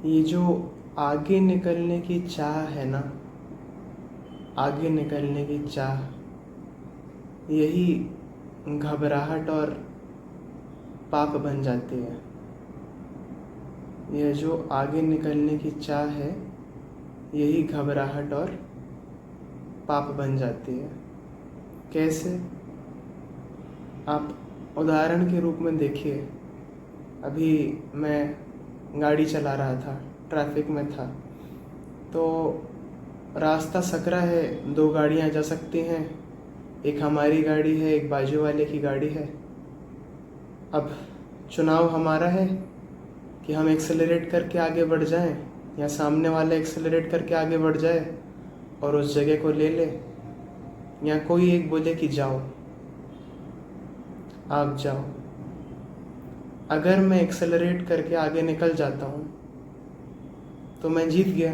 ये जो आगे निकलने की चाह है ना, आगे निकलने की चाह, यही घबराहट और पाप बन जाती है। यह जो आगे निकलने की चाह है, यही घबराहट और पाप बन जाती है। कैसे? आप उदाहरण के रूप में देखिए, अभी मैं गाड़ी चला रहा था, ट्रैफिक में था, तो रास्ता सकरा है, दो गाड़ियाँ जा सकती हैं, एक हमारी गाड़ी है, एक बाजू वाले की गाड़ी है। अब चुनाव हमारा है कि हम एक्सेलरेट करके आगे बढ़ जाएं या सामने वाला एक्सेलरेट करके आगे बढ़ जाए और उस जगह को ले ले, या कोई एक बोले कि जाओ, आप जाओ। अगर मैं एक्सेलरेट करके आगे निकल जाता हूँ तो मैं जीत गया।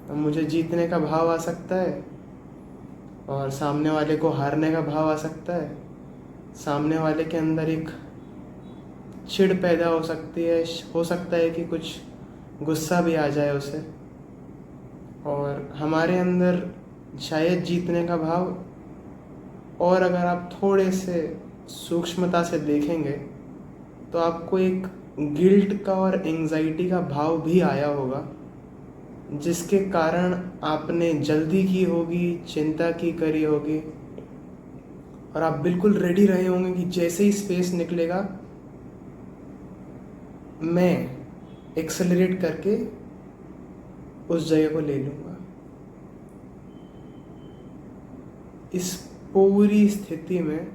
तो मुझे जीतने का भाव आ सकता है और सामने वाले को हारने का भाव आ सकता है। सामने वाले के अंदर एक चिढ़ पैदा हो सकती है, हो सकता है कि कुछ गुस्सा भी आ जाए उसे, और हमारे अंदर शायद जीतने का भाव। और अगर आप थोड़े से सूक्ष्मता से देखेंगे तो आपको एक गिल्ट का और एंजाइटी का भाव भी आया होगा, जिसके कारण आपने जल्दी की होगी, चिंता की करी होगी, और आप बिल्कुल रेडी रहे होंगे कि जैसे ही स्पेस निकलेगा मैं एक्सेलरेट करके उस जगह को ले लूँगा। इस पूरी स्थिति में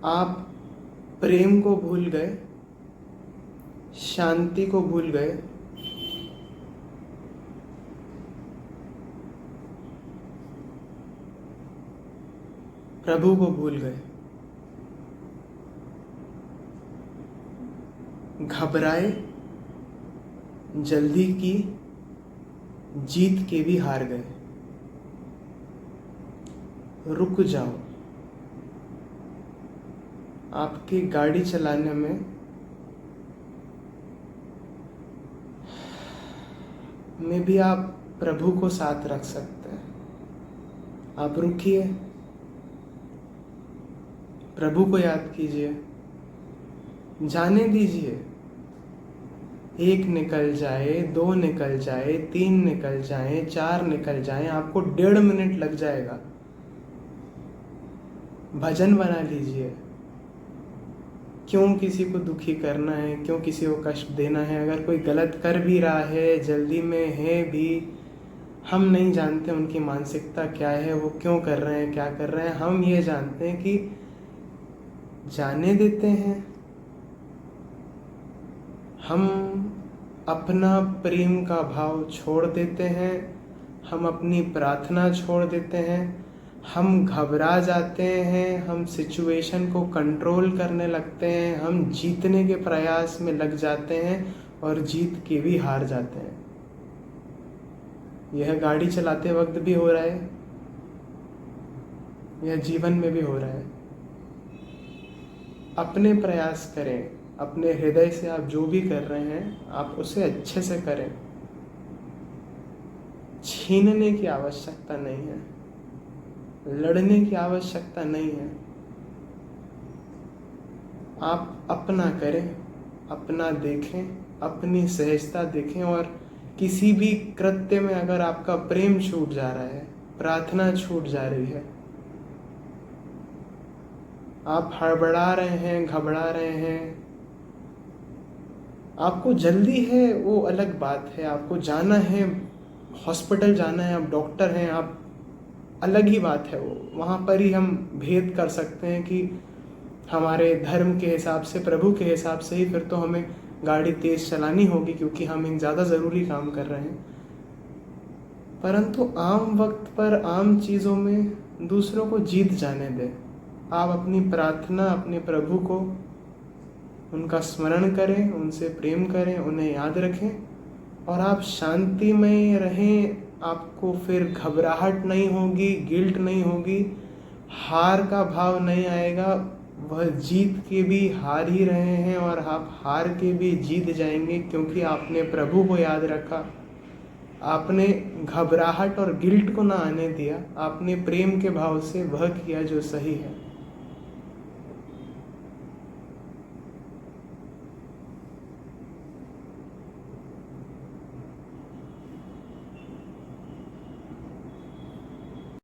आप प्रेम को भूल गए, शांति को भूल गए, प्रभु को भूल गए, घबराए, जल्दी की, जीत के भी हार गए। रुक जाओ। आपकी गाड़ी चलाने में भी आप प्रभु को साथ रख सकते हैं। आप रुकिए, प्रभु को याद कीजिए, जाने दीजिए। एक निकल जाए, दो निकल जाए, तीन निकल जाए, चार निकल जाए, आपको 1.5 मिनट लग जाएगा। भजन बना लीजिए। क्यों किसी को दुखी करना है, क्यों किसी को कष्ट देना है? अगर कोई गलत कर भी रहा है, जल्दी में है भी, हम नहीं जानते उनकी मानसिकता क्या है, वो क्यों कर रहे हैं, क्या कर रहे हैं। हम ये जानते हैं कि जाने देते हैं। हम अपना प्रेम का भाव छोड़ देते हैं, हम अपनी प्रार्थना छोड़ देते हैं, हम घबरा जाते हैं, हम सिचुएशन को कंट्रोल करने लगते हैं, हम जीतने के प्रयास में लग जाते हैं और जीत के भी हार जाते हैं। यह गाड़ी चलाते वक्त भी हो रहा है, यह जीवन में भी हो रहा है। अपने प्रयास करें, अपने हृदय से आप जो भी कर रहे हैं आप उसे अच्छे से करें। छीनने की आवश्यकता नहीं है, लड़ने की आवश्यकता नहीं है। आप अपना करें, अपना देखें, अपनी सहजता देखें। और किसी भी कृत्य में अगर आपका प्रेम छूट जा रहा है, प्रार्थना छूट जा रही है, आप हड़बड़ा रहे हैं, घबरा रहे हैं, आपको जल्दी है, वो अलग बात है। आपको जाना है, हॉस्पिटल जाना है, आप डॉक्टर हैं, आप अलग ही बात है। वो वहाँ पर ही हम भेद कर सकते हैं कि हमारे धर्म के हिसाब से, प्रभु के हिसाब से ही फिर तो हमें गाड़ी तेज चलानी होगी, क्योंकि हम इन ज़्यादा ज़रूरी काम कर रहे हैं। परंतु आम वक्त पर, आम चीज़ों में दूसरों को जीत जाने दें। आप अपनी प्रार्थना, अपने प्रभु को, उनका स्मरण करें, उनसे प्रेम करें, उन्हें याद रखें, और आप शांति में रहें। आपको फिर घबराहट नहीं होगी, गिल्ट नहीं होगी, हार का भाव नहीं आएगा। वह जीत के भी हार ही रहे हैं और आप हार के भी जीत जाएंगे, क्योंकि आपने प्रभु को याद रखा, आपने घबराहट और गिल्ट को ना आने दिया, आपने प्रेम के भाव से वह किया जो सही है।